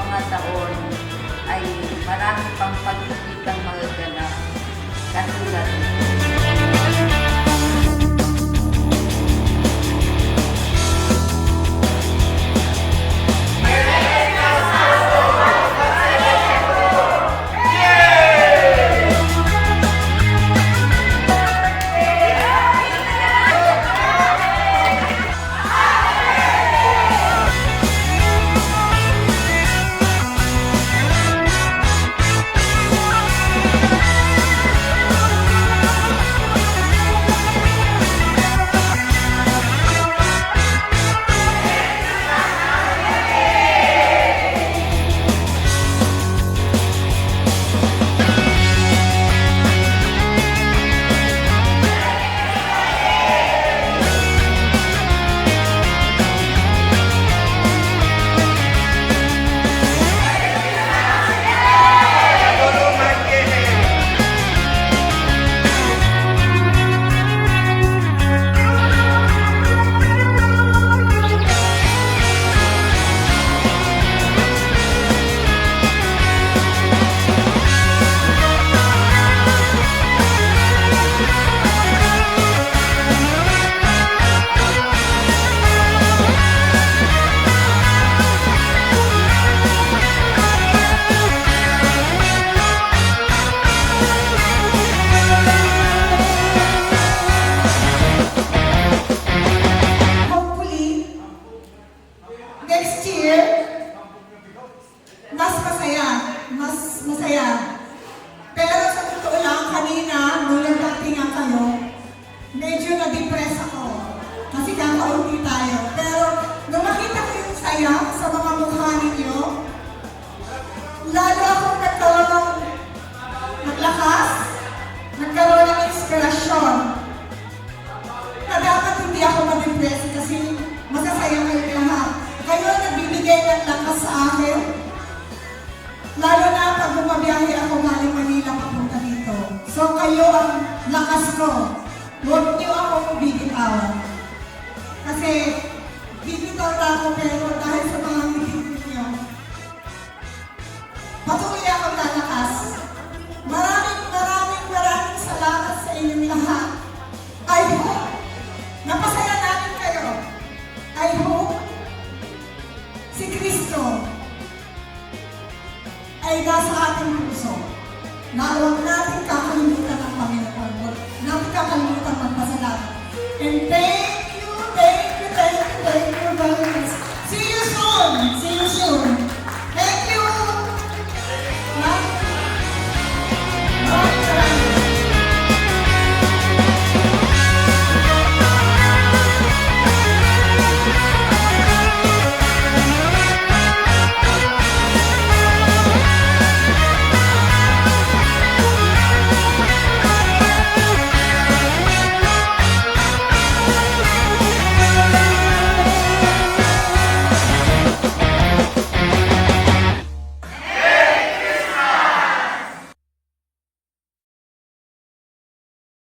mga taon ay marami pang pagkikitang magaganap. Katulad next year, mas masaya. Pero sa totoo lang, kanina, nung nagdatingan kayo, medyo na-depress ako. Kasi kakaunti tayo. Pero nung makita ko yung saya sa mga mukha ninyo, lalo akong nagkaroon ng naglakas, nagkaroon ng inspirasyon. Na dapat hindi ako ma-depress kasi masasaya kayo lahat. Kayo nagbibigay ng lakas sa akin. Lalo na pag bumabiyahe ako galing Manila papunta dito. So kayo ang lakas ko. Huwag niyo ako bibitaw. Kasi bibitaw na ako pero dahil sa mga meeting niyo, patuloy akong lalakas. Maraming salamat sa inyong lahat. I hope napasaya namin kayo. I hope si Kristo ay nasa ating puso. Na huwag natin kakalimutan ang Panginoon. Huwag natin kakalimutan magpasalamat. And thank you very much. See you soon!